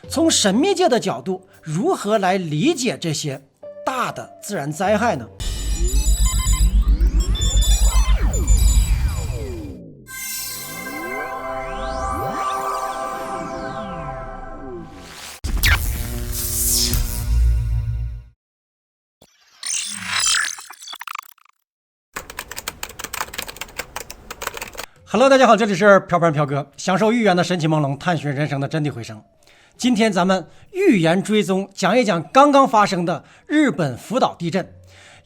从神秘界的角度，如何来理解这些大的自然灾害呢？Hello， 大家好，这里是飘飘飘哥，享受寓言的神奇朦胧，探寻人生的真谛回声。今天咱们寓言追踪讲一讲刚刚发生的日本福岛地震。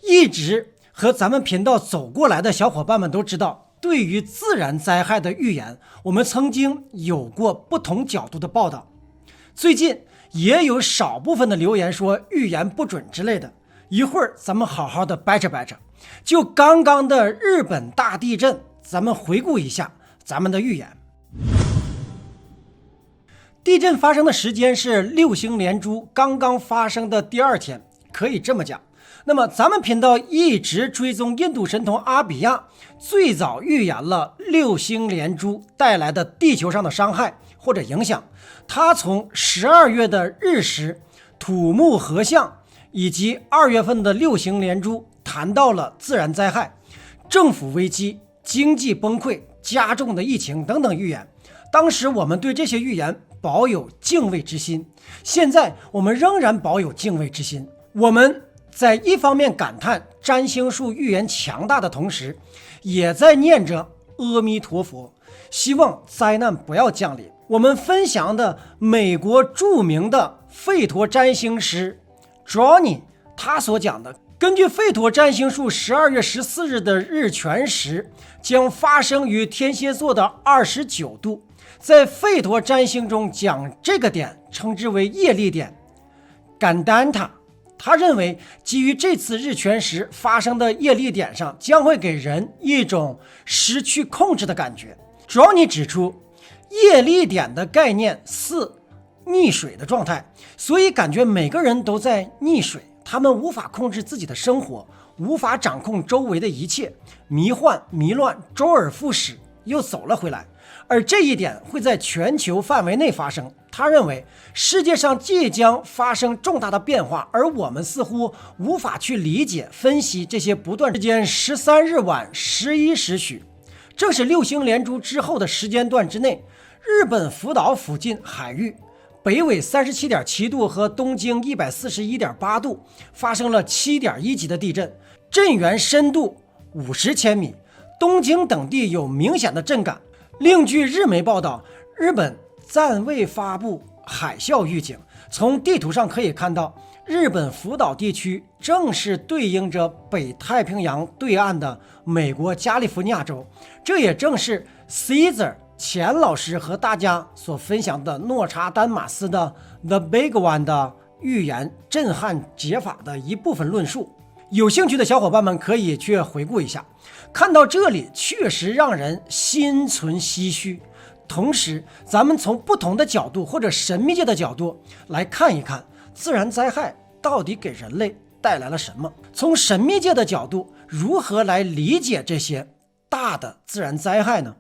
一直和咱们频道走过来的小伙伴们都知道，对于自然灾害的预言，我们曾经有过不同角度的报道。最近也有少部分的留言说预言不准之类的，一会儿咱们好好的掰扯掰扯。就刚刚的日本大地震，咱们回顾一下咱们的预言。地震发生的时间是六星连珠刚刚发生的第二天，可以这么讲。那么咱们频道一直追踪印度神童阿比亚，最早预言了六星连珠带来的地球上的伤害或者影响。他从12月的日食、土木合相以及2月份的六星连珠谈到了自然灾害、政府危机、经济崩溃、加重的疫情等等预言。当时我们对这些预言保有敬畏之心，现在我们仍然保有敬畏之心。我们在一方面感叹占星术预言强大的同时，也在念着阿弥陀佛，希望灾难不要降临。我们分享的美国著名的吠陀占星师 Johnny 他所讲的，根据吠陀占星术12月14日的日全食将发生于天蝎座的29度，在吠陀占星中讲这个点称之为业力点 Gandanta。 他认为基于这次日全食发生的业力点上，将会给人一种失去控制的感觉。Johnny 指出，业力点的概念似溺水的状态，所以感觉每个人都在溺水，他们无法控制自己的生活，无法掌控周围的一切，迷幻迷乱，周而复始，又走了回来。而这一点会在全球范围内发生。他认为世界上即将发生重大的变化，而我们似乎无法去理解分析这些不断。时间13日晚11时许，正是六星连珠之后的时间段之内，日本福岛附近海域北纬37.7度和东经141.8度发生了7.1级的地震，震源深度50千米，东京等地有明显的震感。另据日媒报道，日本暂未发布海啸预警。从地图上可以看到，日本福岛地区正是对应着北太平洋对岸的美国加利福尼亚州，这也正是 Caesar 钱老师和大家所分享的诺查丹马斯的 The Big One 的预言震撼解法的一部分论述。有兴趣的小伙伴们可以去回顾一下。看到这里确实让人心存唏嘘，同时咱们从不同的角度或者神秘界的角度来看一看自然灾害到底给人类带来了什么。从神秘界的角度，如何来理解这些大的自然灾害呢？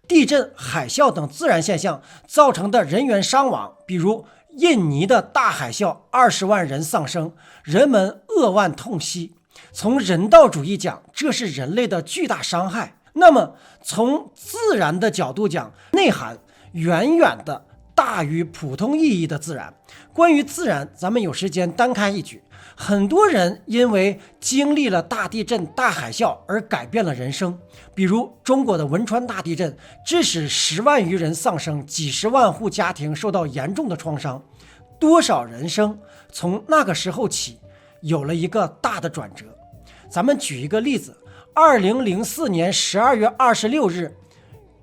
地震、海啸等自然现象造成的人员伤亡，比如印尼的大海啸，20万人丧生，人们扼腕痛惜。从人道主义讲，这是人类的巨大伤害。那么从自然的角度讲，内涵远远的大于普通意义的自然。关于自然，咱们有时间单开一局。很多人因为经历了大地震、大海啸而改变了人生，比如中国的汶川大地震，致使10万余人丧生，几十万户家庭受到严重的创伤，多少人生从那个时候起有了一个大的转折。咱们举一个例子，2004年12月26日，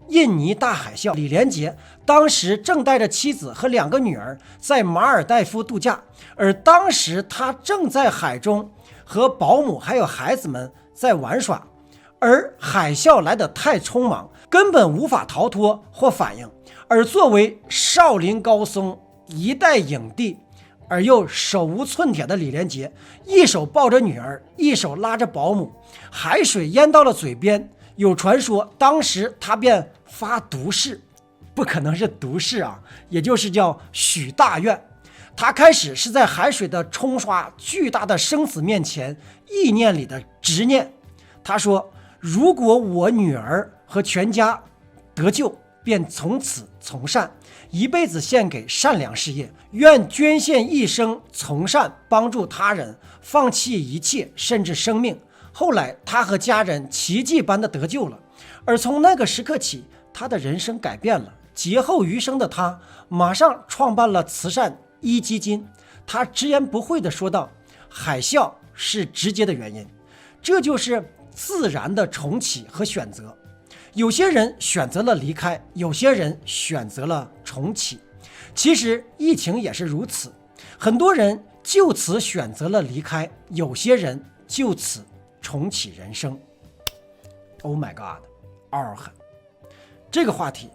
印尼大海啸，李连杰当时正带着妻子和2个女儿在马尔代夫度假，而当时他正在海中和保姆还有孩子们在玩耍，而海啸来得太匆忙，根本无法逃脱或反应。而作为少林高僧一代影帝而又手无寸铁的李连杰，一手抱着女儿，一手拉着保姆，海水淹到了嘴边，有传说当时他便发毒誓，不可能是独氏啊，也就是叫许大愿。他开始是在海水的冲刷、巨大的生死面前，意念里的执念。他说，如果我女儿和全家得救，便从此从善，一辈子献给善良事业，愿捐献一生从善，帮助他人，放弃一切甚至生命。后来他和家人奇迹般的得救了，而从那个时刻起，他的人生改变了。劫后余生的他马上创办了慈善壹基金。他直言不讳地说道，海啸是直接的原因，这就是自然的重启和选择。有些人选择了离开，有些人选择了重启。其实疫情也是如此，很多人就此选择了离开，有些人就此重启人生。 Oh my god， 嗷狠！这个话题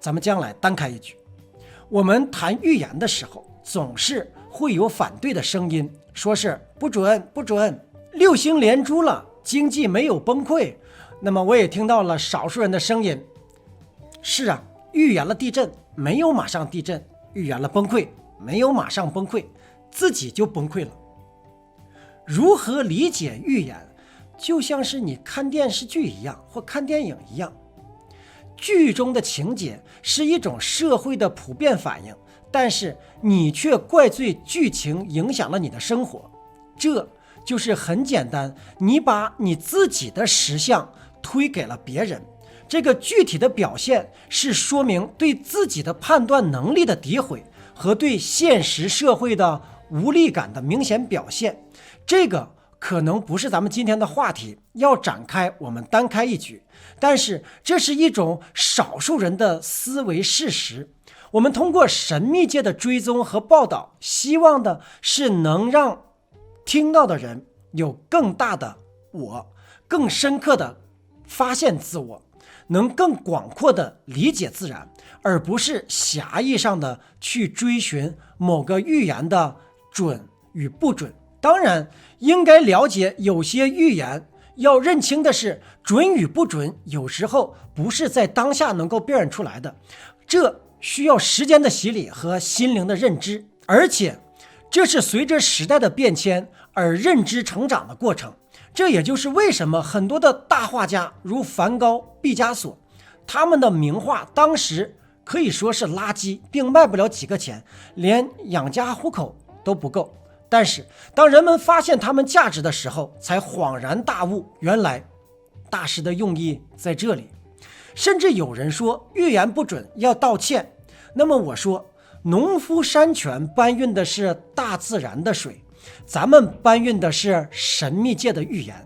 咱们将来单开一局。我们谈预言的时候，总是会有反对的声音，说是不准不准，六星连珠了，经济没有崩溃。那么我也听到了少数人的声音，是啊，预言了地震，没有马上地震；预言了崩溃，没有马上崩溃，自己就崩溃了。如何理解预言，就像是你看电视剧一样，或看电影一样。剧中的情节是一种社会的普遍反应，但是你却怪罪剧情影响了你的生活，这就是很简单，你把你自己的实相推给了别人。这个具体的表现是说明对自己的判断能力的诋毁和对现实社会的无力感的明显表现。这个可能不是咱们今天的话题，要展开我们单开一局，但是这是一种少数人的思维事实。我们通过神秘界的追踪和报道，希望的是能让听到的人有更大的我，更深刻的发现自我，能更广阔的理解自然，而不是狭义上的去追寻某个预言的准与不准。当然应该了解，有些预言要认清的是，准与不准有时候不是在当下能够辨认出来的，这需要时间的洗礼和心灵的认知，而且这是随着时代的变迁而认知成长的过程。这也就是为什么很多的大画家如梵高、毕加索，他们的名画当时可以说是垃圾，并卖不了几个钱，连养家糊口都不够。但是当人们发现他们价值的时候，才恍然大悟，原来大师的用意在这里。甚至有人说预言不准要道歉，那么我说，农夫山泉搬运的是大自然的水，咱们搬运的是神秘界的预言，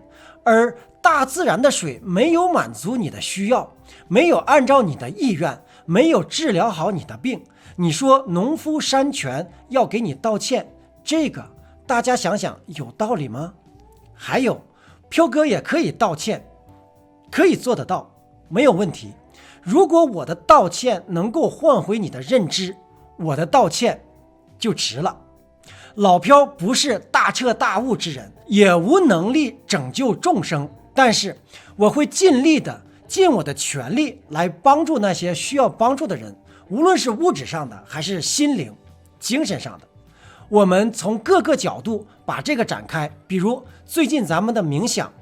而大自然的水没有满足你的需要，没有按照你的意愿，没有治疗好你的病，你说农夫山泉要给你道歉，这个大家想想有道理吗？还有，飘哥也可以道歉，可以做得到，没有问题。如果我的道歉能够换回你的认知，我的道歉就值了。老飘不是大彻大悟之人，也无能力拯救众生，但是我会尽力的，尽我的全力来帮助那些需要帮助的人，无论是物质上的还是心灵、精神上的。我们从各个角度把这个展开，比如最近咱们的冥想，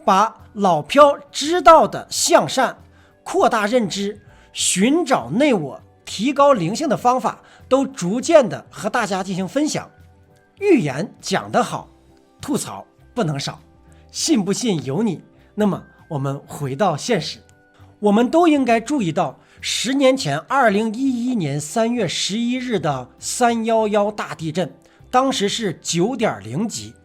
把老飘知道的向善、扩大认知、寻找内我、提高灵性的方法都逐渐的和大家进行分享。预言讲得好，吐槽不能少，信不信由你。那么我们回到现实，我们都应该注意到10年前2011年3月11日的311大地震，当时是9.0级。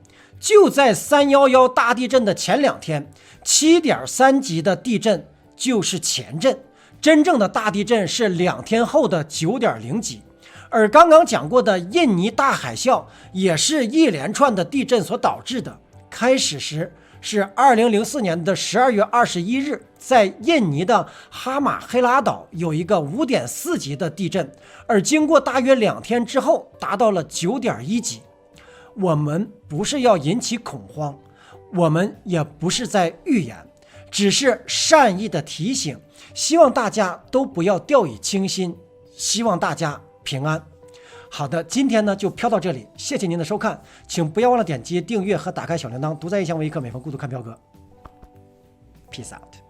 就在311大地震的前2天，7.3级的地震就是前震，真正的大地震是2天后的9.0级。而刚刚讲过的印尼大海啸也是一连串的地震所导致的。开始时是2004年的12月21日，在印尼的哈马黑拉岛有一个5.4级的地震，而经过大约2天之后达到了9.1级。我们不是要引起恐慌，我们也不是在预言，只是善意的提醒，希望大家都不要掉以轻心，希望大家平安。好的，今天呢就飘到这里，谢谢您的收看，请不要忘了点击订阅和打开小铃铛，独在异乡为一课，每逢孤独看飘哥。Peace out。